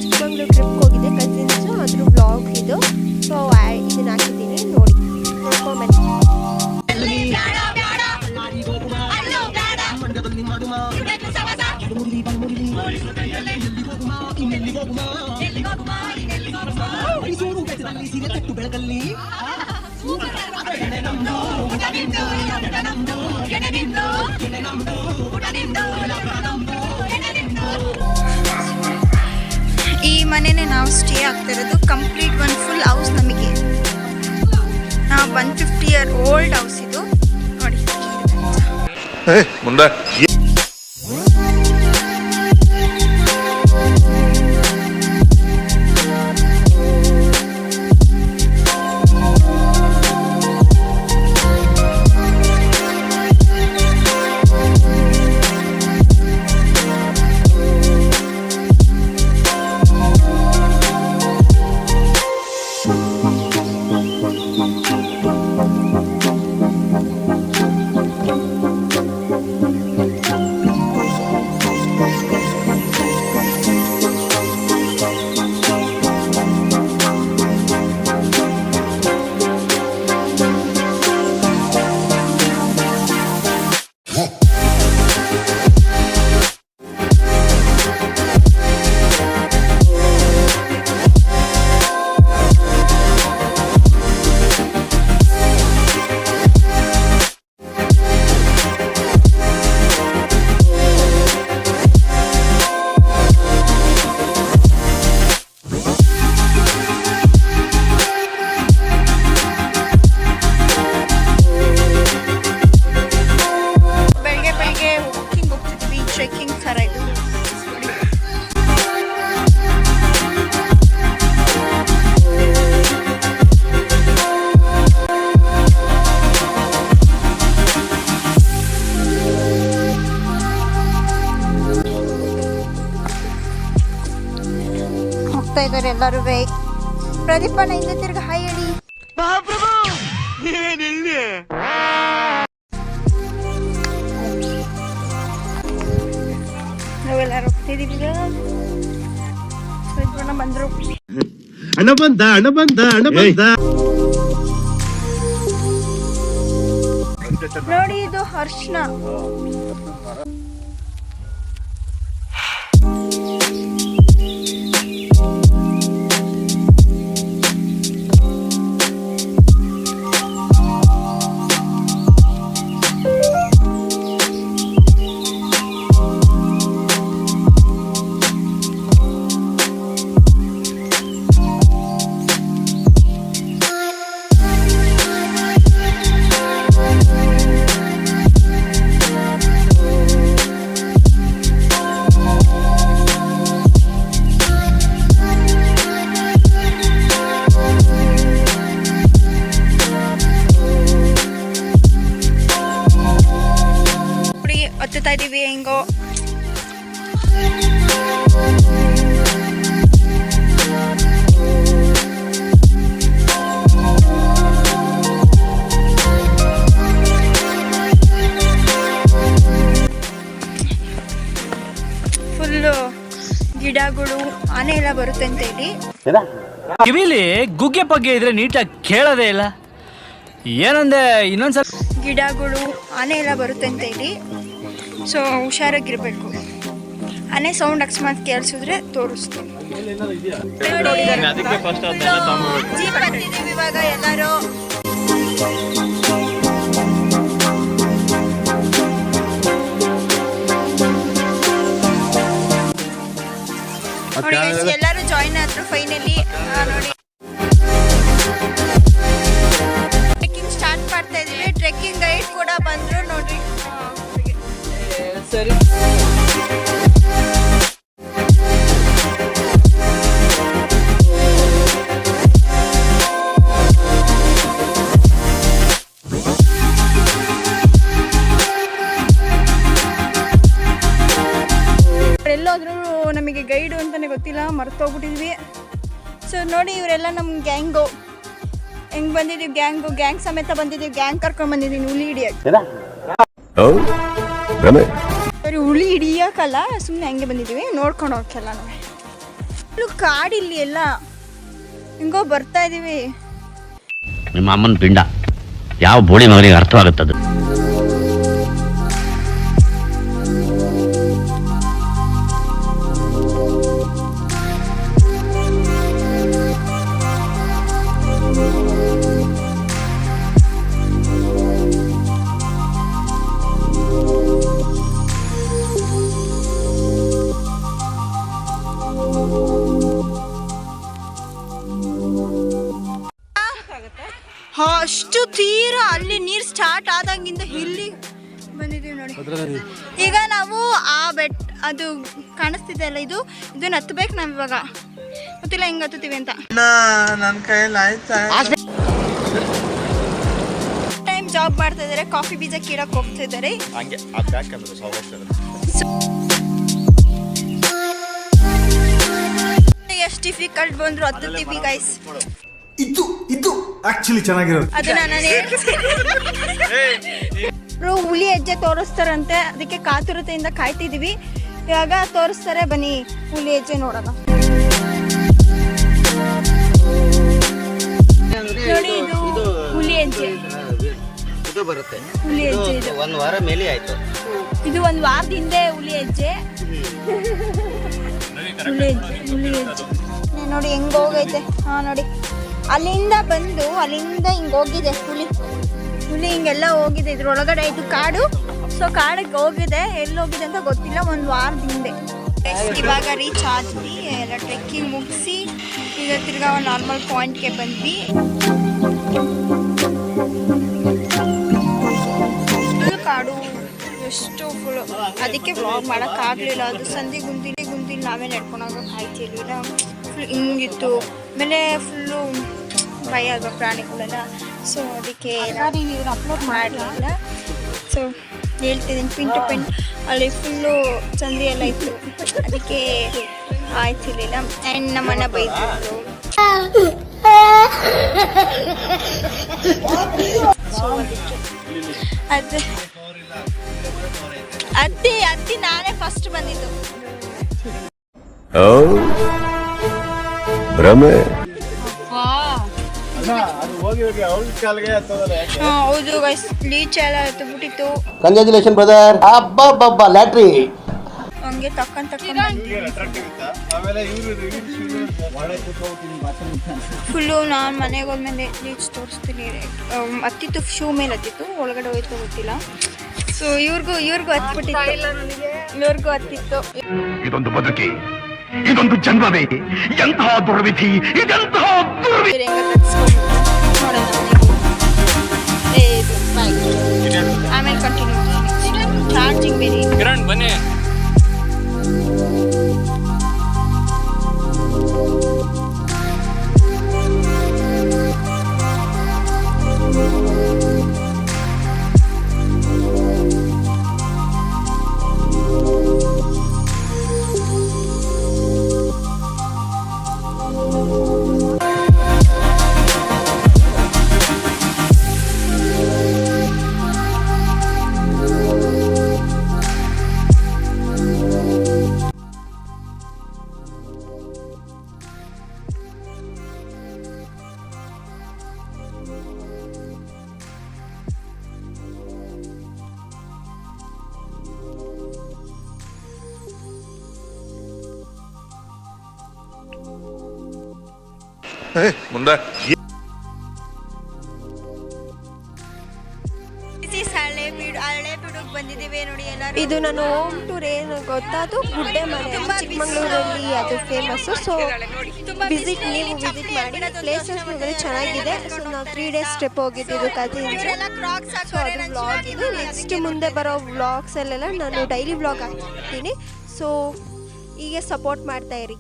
ಚಿಕ್ಕಮಂಗ್ಳೂರು ಟ್ರಿಪ್ಗೆ ಹೋಗಿದ್ದೆ ಕಸಿನ್ಸು, ಅದ್ರ ಬ್ಲಾಗ್ ಇದು. ಸೊ ಇದನ್ನ ಹಾಕಿದ್ದೀನಿ, ನೋಡಿ ನೋಡ್ಕೊಂಬನ್ನಿ. ಈ ಮನೆನೇ ನಾವು ಸ್ಟೇ ಆಗ್ತಿರೋದು. ಕಂಪ್ಲೀಟ್ ಒಂದು ಫುಲ್ ಹೌಸ್ ನಮಗೆ. 150 year old ಹೌಸ್ ಇದು ನೋಡಿ. ಮುಂದೆ ಇದ್ದಾರೆ ಎಲ್ಲರೂ. ಪ್ರದೀಪನ ಹಿಂದೆ ತಿರ್ಗ ಹಾಯ್ ಹೇಳಿ. ನಾವೆಲ್ಲರೂ ಹೋಗ್ತಿದೀವಿ. ಬಂದ್ರು ಹಣ ಬಂದ ಹಣ ಬಂದ ಹಣ ಬಂದ. ನೋಡಿ ಇದು ಅರ್ಶನ. ಹತ್ತುತ್ತಾ ಇದೀವಿ ಹೆಂಗೋ. ಫುಲ್ಲು ಗಿಡಗಳು, ಆನೆ ಎಲ್ಲ ಬರುತ್ತೆ ಅಂತ ಹೇಳಿ. ಕಿವಿಲಿ ಗುಗ್ಗೆ ಪಗ್ಗೆ ಇದ್ರೆ ನೀಟಾಗಿ ಕೇಳೋದೇ ಇಲ್ಲ. ಏನಂದೆ ಇನ್ನೊಂದ್ಸಲ. ಗಿಡಗಳು, ಆನೆ ಎಲ್ಲ ಬರುತ್ತೆ ಅಂತ ಹೇಳಿ. ಸೊ ಹುಷಾರಾಗಿರ್ಬೇಕು. ಆನೆ ಸೌಂಡ್ ಅಕಸ್ಮಾತ್ ಕೇಳಿಸಿದ್ರೆ ತೋರಿಸ್ತೀನಿ. ಜೀಪ್ ಹತ್ತಿದೀವಿ ಇವಾಗ ಎಲ್ಲರೂ. ನೋಡಿ ಎಲ್ಲರೂ ಜಾಯಿನ್ ಆದ್ರು ಫೈನಲಿ. ನೋಡಿ ಟ್ರೆಕ್ಕಿಂಗ್ ಸ್ಟಾರ್ಟ್ ಮಾಡ್ತಾ ಇದೀವಿ. ಟ್ರೆಕ್ಕಿಂಗ್ ಗೈಡ್ ಕೂಡ ಬಂದ್ರು ನೋಡ್ರಿ. ಸರಿ ಎಲ್ಲೋದ್ರೂ ನಮಗೆ ಗೈಡು ಅಂತಾನೆ ಗೊತ್ತಿಲ್ಲ, ಮರ್ತೋಗ್ಬಿಟ್ಟಿದ್ವಿ. ಸೊ ನೋಡಿ ಇವರೆಲ್ಲ ನಮ್ಮ ಗ್ಯಾಂಗು. ಹೆಂಗ್ ಬಂದಿದ್ದೀವಿ ಗ್ಯಾಂಗ್ ಸಮೇತ ಬಂದಿದ್ದೀವಿ. ಗ್ಯಾಂಗ್ ಕರ್ಕೊಂಡ್ ಬಂದಿದ್ದೀವಿ ಹುಲಿ ಹಿಡಿಯಕ್ಕೆ. ಹುಲಿ ಹಿಡಿಯೋಕ್ಕಲ್ಲ, ಸುಮ್ಮನೆ ಹಂಗೆ ಬಂದಿದ್ದೀವಿ ನೋಡ್ಕೊಂಡು ಹೋಗಕ್ಕೆಲ್ಲ ನಾವು. ಕಾಡಿಲ್ಲಿ ಎಲ್ಲ ಹಿಂಗೋ ಬರ್ತಾ ಇದೀವಿ. ನಿಮ್ಮ ಅಮ್ಮನ ಪಿಂಡ ಯಾವ ಬೋಳಿ ಮಗನಿಗೆ ಅರ್ಥವಾಗುತ್ತದು. ಅಷ್ಟು ತೀರ ಅಲ್ಲಿ ನೀರು ಸ್ಟಾರ್ಟ್ ಆದಂಗಿಂದ ಇಲ್ಲಿ ಬಂದಿದ್ದೀವಿ ನೋಡಿ. ಈಗ ನಾವು ಆ ಬೆಟ್ ಅದು ಕಾಣಿಸ್ತಿದೆ ಅಲ್ಲ, ಇದನ್ನ ಹತ್ತಬೇಕು ನಾವು ಇವಾಗ. ಗೊತ್ತಿಲ್ಲ ಹೆಂಗ್ ಹತ್ತುತ್ತೀವಿ ಅಂತ. ಟೈಮ್ ಜಾಬ್ ಮಾಡ್ತಾ ಇದಾರೆ, ಕಾಫಿ ಬೀಜ ಕೀಳಕ್ ಹೋಗ್ತಾ ಇದಾರೆ. ಎಷ್ಟು ಡಿಫಿಕಲ್ಟ್ ಬಂದ್ರು ಹತ್ತುತ್ತೀವಿ ಗೈಸ್. ಇದು ಆಕ್ಚುಲಿ ಚೆನ್ನಾಗಿರೋದು. ಅದನ್ನ ನಾನು ಹುಲಿ ಹೆಜ್ಜೆ ತೋರಿಸ್ತಾರಂತೆ, ಅದಕ್ಕೆ ಕಾತುರತೆಯಿಂದ ಕಾಯ್ತಿದೀವಿ. ಇವಾಗ ತೋರಿಸ್ತಾರೆ, ಬನ್ನಿ ಹುಲಿ ಹೆಜ್ಜೆ ನೋಡೋಣ. ನೋಡಿ ಇದು ಹುಲಿ ಹೆಜ್ಜೆ. ಹುಲಿ ಹೆಜ್ಜೆ ಇದು ಒಂದು ವಾರ ಮೇಲೆ ಆಯ್ತು. ಇದು ಒಂದು ವಾರದ ಹಿಂದೆ ಹುಲಿ ಹೆಜ್ಜೆ. ಹುಲಿ ಹೆಜ್ಜೆ ನೋಡಿ ಹೆಂಗ್ ಹೋಗೈತೆ. ಹಾ ನೋಡಿ, ಅಲ್ಲಿಂದ ಬಂದು ಅಲ್ಲಿಂದ ಹಿಂಗ್ ಹೋಗಿದೆ ಹುಲಿ ಹಿಂಗೆಲ್ಲ ಹೋಗಿದೆ. ಇದ್ರೊಳಗಡೆ ಇದು ಕಾಡು. ಸೊ ಕಾಡಿಗೆ ಹೋಗಿದೆ, ಎಲ್ಲಿ ಹೋಗಿದೆ ಅಂತ ಗೊತ್ತಿಲ್ಲ. ಒಂದು ವಾರದ ಹಿಂದೆ. ಇವಾಗ ರೀಚ್ ಆದ್ವಿ, ಎಲ್ಲ ಟ್ರೆಕ್ಕಿಂಗ್ ಮುಗಿಸಿ ಈಗ ತಿರ್ಗಾ ಒಂದು ನಾರ್ಮಲ್ ಪಾಯಿಂಟ್ಗೆ ಬಂದ್ವಿ. ಫುಲ್ ಕಾಡು, ಎಷ್ಟು ಫುಲ್. ಅದಕ್ಕೆ ವ್ಲಾಗ್ ಮಾಡೋಕ್ಕಾಗಲಿಲ್ಲ. ಅದು ಸಂಧಿ ಗುಂದಿಲಿ ನಾವೇ ನಡ್ಕೊಂಡೋಗಕ್ಕೆ ಆಯ್ತಿರ್ಲಿಲ್ಲ. ಫುಲ್ ಹಿಂಗಿತ್ತು. ಆಮೇಲೆ ಫುಲ್ಲು ಭಯ ಅಲ್ವಾ ಪ್ರಾಣಿಗಳೆಲ್ಲ. ಸೊ ಅದಕ್ಕೆ ಅಪ್ಲೋಡ್ ಮಾಡಲಿಲ್ಲ. ಸೊ ಹೇಳ್ತಿದ್ದೀನಿ, ಪಿನ್ ಟು ಪಿನ್ ಅಲ್ಲಿ ಫುಲ್ಲು ಸಂಧಿ ಎಲ್ಲ ಇತ್ತು, ಅದಕ್ಕೆ ಆಯ್ತಿರ್ಲಿಲ್ಲ. ಆ್ಯಂಡ್ ನಮ್ಮನ್ನ ಬೈತಿದ್ರು. ಸೊ ಅದಕ್ಕೆ ಅತ್ತಿ ನಾನೇ ಫಸ್ಟ್ ಬಂದಿದ್ದು. ಹೌದು ಗೈಸ್, ಲೀಚ್ ಎಲ್ಲ ಬಿಟ್ಟಿತ್ತು. Congratulation brother. ಅಬ್ಬಬ್ಬಬ್ಬ ಲ್ಯಾಟ್ರಿ. ಹಂಗೆ ತಕೊಂಡ್ ಫುಲ್ಲು ನಾನು ಮನೆಗೆ ಹೋದ್ಮೇಲೆ ಲೀಚ್ ತೋರಿಸ್ತೀನಿ. ಹತ್ತಿತ್ತು, ಶೂ ಮೇಲೆ ಹತ್ತಿತ್ತು, ಒಳಗಡೆ ಹೋಯ್ತು ಗೊತ್ತಿಲ್ಲ. ಸೊ ಇವ್ರಿಗೂ ಹತ್ತಿತ್ತು. ಇದೊಂದು ಬದುಕಿ, ಇದೊಂದು ಜನ್ಮವೇ, ಎಂತಹ ದುರ್ವಿಧಿ, ಇದೆಂತಹ ದುರ್ವಿಧಿ. ಆಮೇಲೆ ಕಂಟಿನ್ಯೂ ಚಾರ್ಜಿಂಗ್ ಬೇರೆ. ಬನ್ನಿ. ಮುಂದೆ ಬಂದಿದ್ದೀವಿ ನೋಡಿ ಎಲ್ಲರೂ. ಇದು ನಾನು ಹೋಮ್ ಟೂರ್ ಏನು ಗೊತ್ತಾ, ಅದು ಗುಡ್ಡೆ ಮನೆ ಚಿಕ್ಕಮಂಗ್ಳೂರಲ್ಲಿ, ಅದು ಫೇಮಸ್ಸು. ಸೊ ನೀವು ವಿಸಿಟ್ ಮಾಡಿ, ಪ್ಲೇಸಸ್ ಚೆನ್ನಾಗಿದೆ. ಸೊ ನಾವು 3 days ಟ್ರಿಪ್ ಹೋಗಿದ್ದು ಕಸಿನ್ಸ್. ಸೊ ಅದು ವ್ಲಾಗ್ ಇದು. ನೆಕ್ಸ್ಟ್ ಮುಂದೆ ಬರೋ ವ್ಲಾಗ್ಸಲ್ಲೆಲ್ಲ ನಾನು ಡೈಲಿ ವ್ಲಾಗ್ ಹಾಕ್ತೀನಿ. ಸೊ ಹೀಗೆ ಸಪೋರ್ಟ್ ಮಾಡ್ತಾ ಇರಿ.